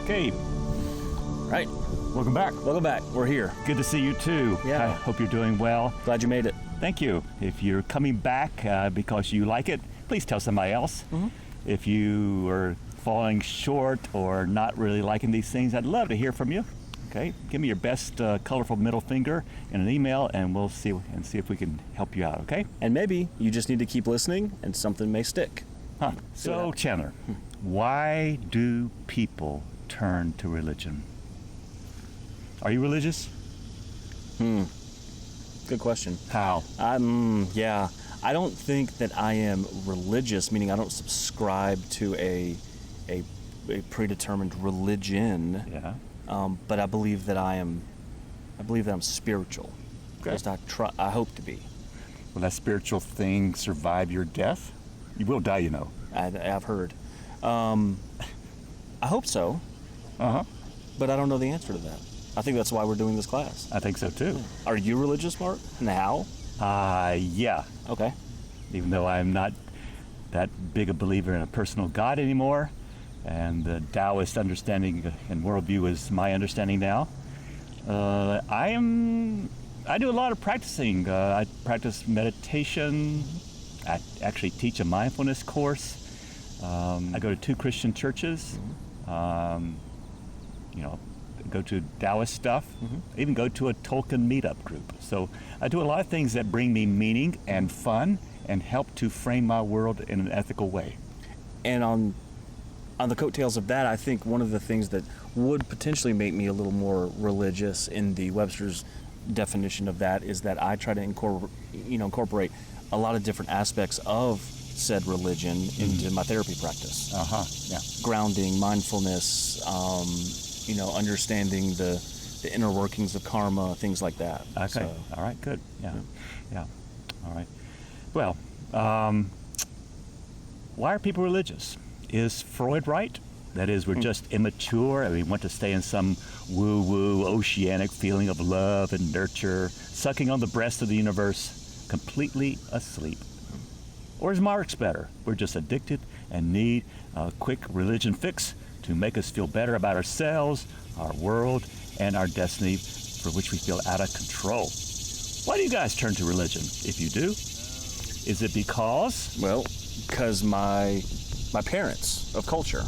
Okay. Right. Welcome back. Welcome back. We're here. Good to see you too. Yeah. I hope you're doing well. Glad you made it. Thank you. If you're coming back because you like it, please tell somebody else. Mm-hmm. If you are falling short or not really liking these things, I'd love to hear from you. Okay, give me your best colorful middle finger in an email, and we'll see if we can help you out. Okay? And maybe you just need to keep listening, and something may stick. Huh. So, Chandler, why do people turn to religion? Are you religious? Good question. How? Yeah. I don't think that I am religious, meaning I don't subscribe to a predetermined religion. Yeah. But I believe that I'm spiritual. Okay. At least I hope to be. Will that spiritual thing survive your death? You will die, you know. I've heard. I hope so. Uh-huh. But I don't know the answer to that. I think that's why we're doing this class. I think so too. Are you religious, Mark? And how? Yeah. Okay. Even though I'm not that big a believer in a personal God anymore, and the Taoist understanding and worldview is my understanding now, I do a lot of practicing. I practice meditation. I actually teach a mindfulness course. I go to 2 Christian churches. Go to Taoist stuff. I even go to a Tolkien meetup group. So I do a lot of things that bring me meaning and fun and help to frame my world in an ethical way. And on the coattails of that, I think one of the things that would potentially make me a little more religious in the Webster's definition of that is that I try to incorporate a lot of different aspects of said religion into my therapy practice. Yeah. Grounding, mindfulness, understanding the inner workings of karma, things like that. Okay. So, all right. Good. Yeah. All right. Well, why are people religious? Is Freud right? That is, we're just immature and we want to stay in some woo-woo oceanic feeling of love and nurture, sucking on the breast of the universe, completely asleep. Or is Marx better? We're just addicted and need a quick religion fix to make us feel better about ourselves, our world, and our destiny, for which we feel out of control. Why do you guys turn to religion, if you do? Is it because? Well, because my parents of culture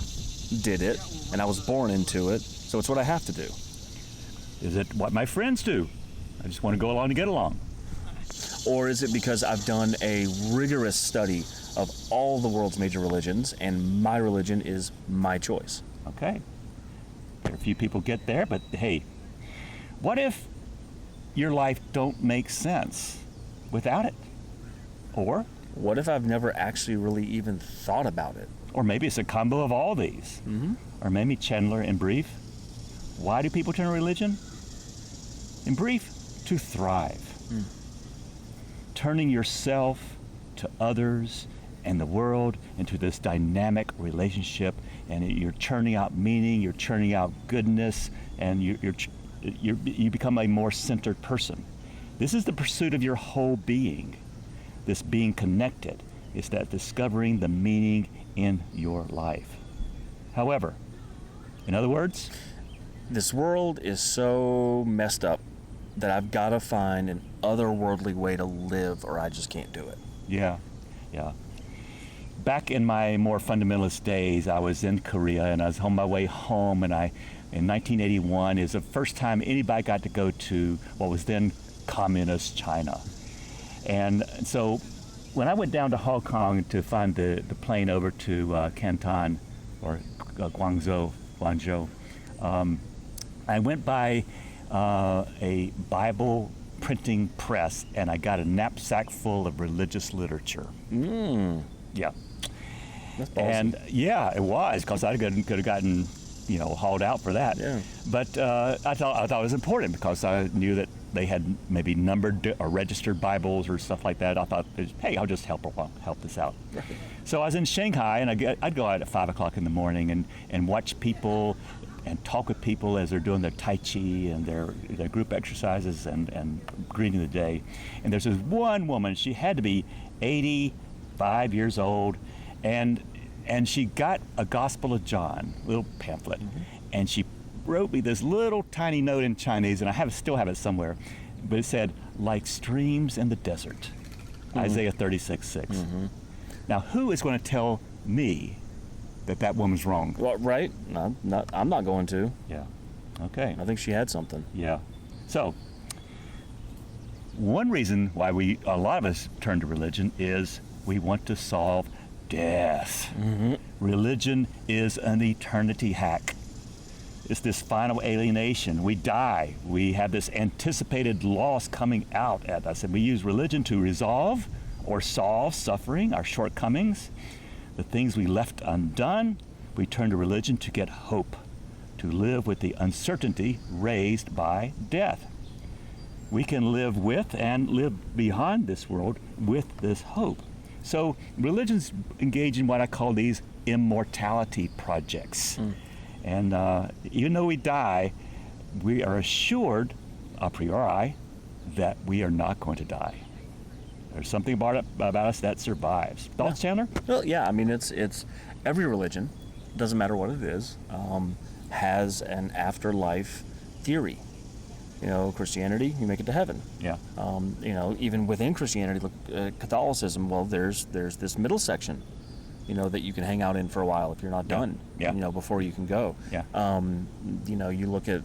did it, and I was born into it, so it's what I have to do. Is it what my friends do? I just want to go along to get along. Or is it because I've done a rigorous study of all the world's major religions, and my religion is my choice? Okay. Very few people get there, but hey, what if your life don't make sense without it? Or what if I've never actually really even thought about it? Or maybe it's a combo of all these. Or maybe, Chandler, in brief, why do people turn to religion? In brief, to thrive. Turning yourself to others and the world into this dynamic relationship, and you're churning out meaning, you're churning out goodness, and you become a more centered person. This is the pursuit of your whole being. This being connected is that discovering the meaning in your life. However, in other words, this world is so messed up that I've got to find an otherworldly way to live, or I just can't do it. Yeah. Back in my more fundamentalist days, I was in Korea, and I was on my way home, and in 1981 is the first time anybody got to go to what was then communist China. And so when I went down to Hong Kong to find the plane over to Canton, or Guangzhou, I went by a Bible printing press, and I got a knapsack full of religious literature. Yeah. That's ballsy. And yeah, it was, because I could have gotten, hauled out for that. Yeah. But I thought it was important, because I knew that they had maybe numbered or registered Bibles or stuff like that. I thought, hey, I'll just help this out. Right. So I was in Shanghai, and I'd go out at 5 o'clock in the morning and watch people and talk with people as they're doing their Tai Chi and their group exercises and greeting the day. And there's this one woman, she had to be 85 years old, and she got a Gospel of John, little pamphlet, and she wrote me this little tiny note in Chinese, and I still have it somewhere, but it said, like streams in the desert, Isaiah 36:6. Now, who is going to tell me that woman's wrong? Well, right? I'm not going to. Yeah. Okay. I think she had something. Yeah. So, one reason why a lot of us turn to religion is we want to solve death. Religion is an eternity hack. It's this final alienation. We die. We have this anticipated loss coming out at us. And we use religion to resolve or solve suffering, our shortcomings, the things we left undone. We turn to religion to get hope, to live with the uncertainty raised by death. We can live with and live beyond this world with this hope. So religions engage in what I call these immortality projects. And even though we die, we are assured a priori that we are not going to die. There's something about us that survives. Thoughts, Chandler? Well, yeah. I mean, it's every religion, doesn't matter what it is, has an afterlife theory. You know, Christianity, you make it to heaven. Yeah. You know, even within Christianity, look, Catholicism, well, there's this middle section, you know, that you can hang out in for a while if you're not done. Yeah. You know, before you can go. Yeah. You know, you look at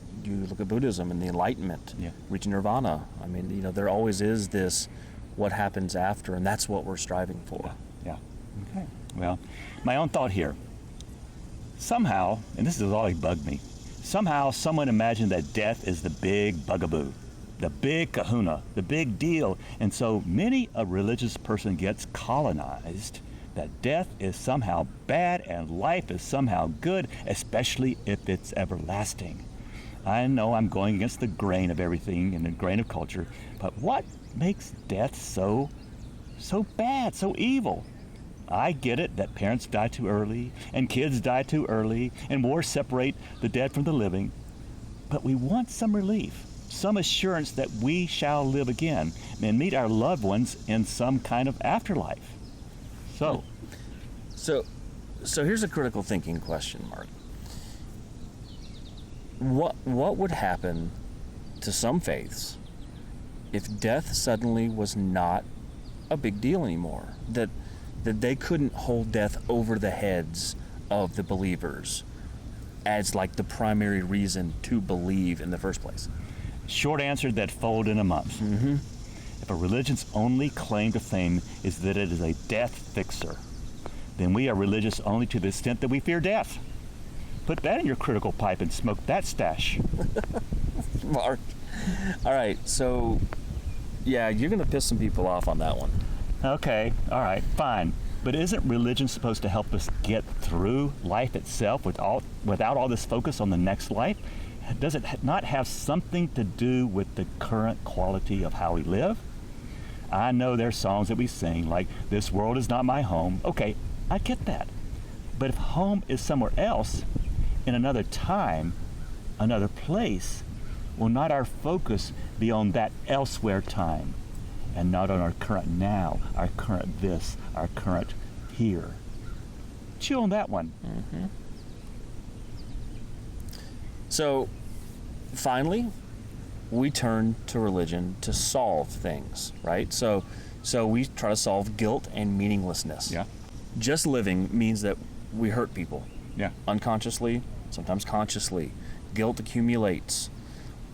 Buddhism and the Enlightenment, reaching nirvana. I mean, you know, there always is this, what happens after, and that's what we're striving for. Yeah. Okay. Well, my own thought here. Somehow, and this has always bugged me, somehow someone imagined that death is the big bugaboo, the big kahuna, the big deal. And so many a religious person gets colonized that death is somehow bad and life is somehow good, especially if it's everlasting. I know I'm going against the grain of everything and the grain of culture, but what makes death so bad, so evil? I get it that parents die too early and kids die too early and wars separate the dead from the living, but we want some relief, some assurance that we shall live again and meet our loved ones in some kind of afterlife. So here's a critical thinking question, Mark. What would happen to some faiths if death suddenly was not a big deal anymore? That they couldn't hold death over the heads of the believers as like the primary reason to believe in the first place? Short answer that fold in a month. If a religion's only claim to fame is that it is a death fixer, then we are religious only to the extent that we fear death. Put that in your critical pipe and smoke that stash. Mark. All right, so yeah, you're going to piss some people off on that one. Okay, all right, fine. But isn't religion supposed to help us get through life itself without all this focus on the next life? Does it not have something to do with the current quality of how we live? I know there's songs that we sing like, "This world is not my home." Okay, I get that. But if home is somewhere else, in another time, another place, will not our focus be on that elsewhere time and not on our current now, our current this, our current here? Chew on that one. So, finally, we turn to religion to solve things, right? So we try to solve guilt and meaninglessness. Yeah. Just living means that we hurt people. Yeah. Unconsciously, sometimes consciously. Guilt accumulates.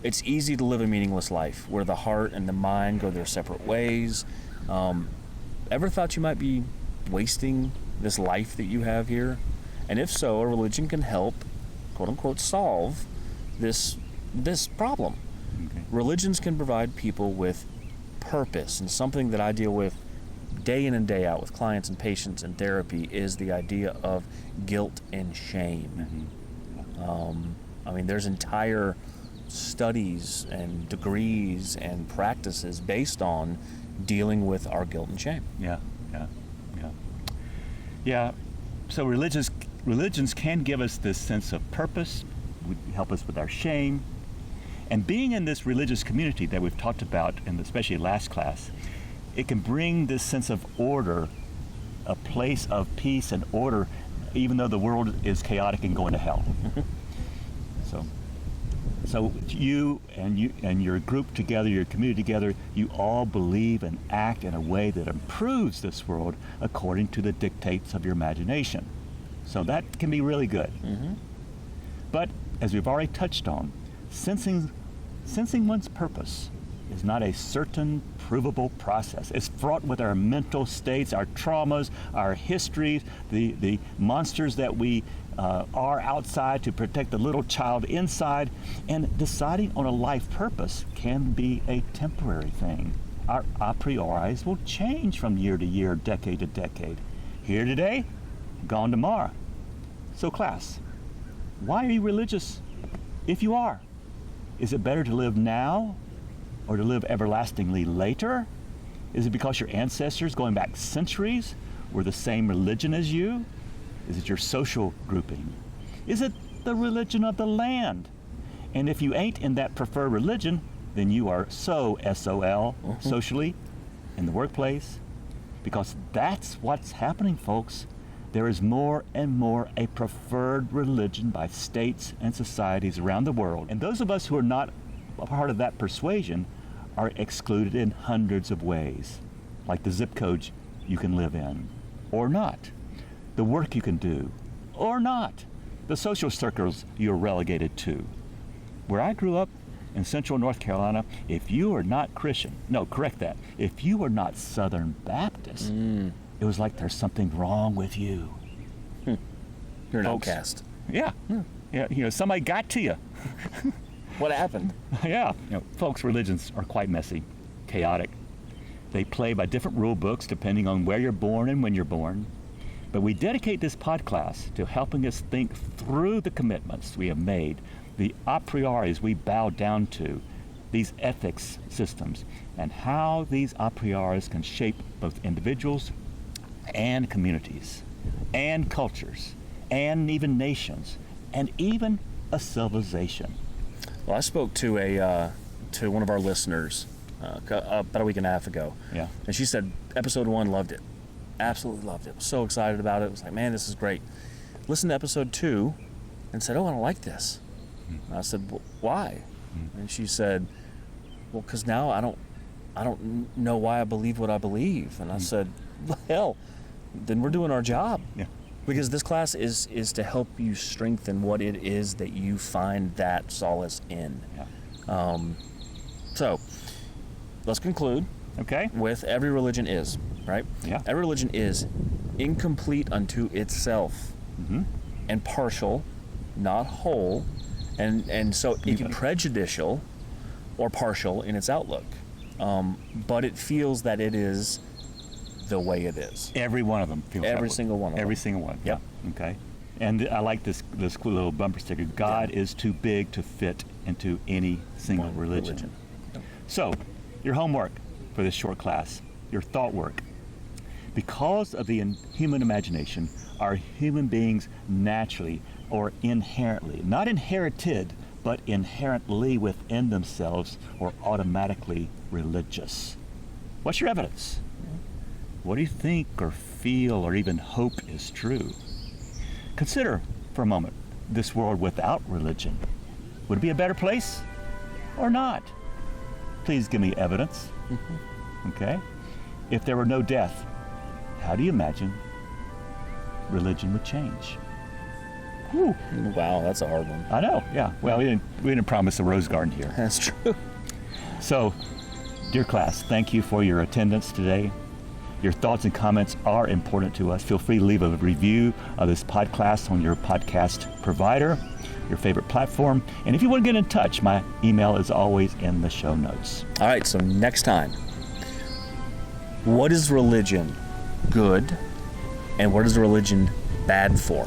It's easy to live a meaningless life where the heart and the mind go their separate ways. Ever thought you might be wasting this life that you have here? And if so, a religion can help, quote unquote, solve this problem. Okay. Religions can provide people with purpose, and something that I deal with day in and day out with clients and patients in therapy is the idea of guilt and shame. I mean, there's entire studies and degrees and practices based on dealing with our guilt and shame. Yeah. So religions can give us this sense of purpose, help us with our shame. And being in this religious community that we've talked about, and especially last class, it can bring this sense of order, a place of peace and order, even though the world is chaotic and going to hell. So you and your group together, your community together, you all believe and act in a way that improves this world according to the dictates of your imagination. So that can be really good. Mm-hmm. But as we've already touched on, sensing one's purpose is not a certain provable process. It's fraught with our mental states, our traumas, our histories, the monsters that we are outside to protect the little child inside. And deciding on a life purpose can be a temporary thing. Our a prioris will change from year to year, decade to decade. Here today, gone tomorrow. So class, why are you religious if you are? Is it better to live now or to live everlastingly later? Is it because your ancestors going back centuries were the same religion as you? Is it your social grouping? Is it the religion of the land? And if you ain't in that preferred religion, then you are SOL, socially, in the workplace, because that's what's happening, folks. There is more and more a preferred religion by states and societies around the world. And those of us who are not a part of that persuasion are excluded in hundreds of ways, like the zip codes you can live in, or not, the work you can do, or not, the social circles you're relegated to. Where I grew up in central North Carolina, if you are not Christian, no, correct that, if you are not Southern Baptist, it was like there's something wrong with you. You're an Folks, outcast. Yeah. Yeah, somebody got to you. What happened? Yeah. Folks, religions are quite messy, chaotic. They play by different rule books depending on where you're born and when you're born. But we dedicate this podcast to helping us think through the commitments we have made, the a prioris we bow down to, these ethics systems, and how these a prioris can shape both individuals and communities, and cultures, and even nations, and even a civilization. Well, I spoke to to one of our listeners about a week and a half ago. Yeah. And she said episode 1, loved it. Absolutely loved it. Was so excited about it. Was like, man, this is great. Listened to episode 2 and said, oh, I don't like this. And I said, well, why? And she said, well, because now I don't know why I believe what I believe. And I said, well, hell, then we're doing our job. Yeah. Because this class is to help you strengthen what it is that you find that solace in. Yeah. So let's conclude. Okay. With every religion is, right? Yeah. Every religion is incomplete unto itself and partial, not whole, and so it can be prejudicial or partial in its outlook. But it feels that it is the way it is. Every one of them feels that way. Every single one of them. Every single one. Yep. Yeah. Okay. And I like this cool little bumper sticker. God is too big to fit into any single religion. Yep. So, your homework for this short class, your thought work. Because of the human imagination, are human beings naturally or inherently, not inherited, but inherently within themselves or automatically religious? What's your evidence? What do you think or feel or even hope is true? Consider for a moment this world without religion. Would it be a better place or not? Please give me evidence. Okay? If there were no death, how do you imagine religion would change? Whew. Wow, that's a hard one. I know, yeah. Well, we didn't promise a rose garden here. That's true. So, dear class, thank you for your attendance today. Your thoughts and comments are important to us. Feel free to leave a review of this podcast on your podcast provider, your favorite platform. And if you want to get in touch, my email is always in the show notes. All right, so next time, what is religion good and what is religion bad for?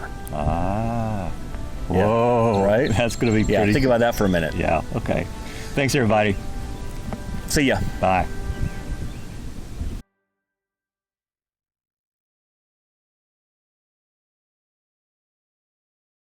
Whoa. Yeah, right? That's going to be pretty... Yeah, think about that for a minute. Yeah, okay. Thanks, everybody. See ya. Bye.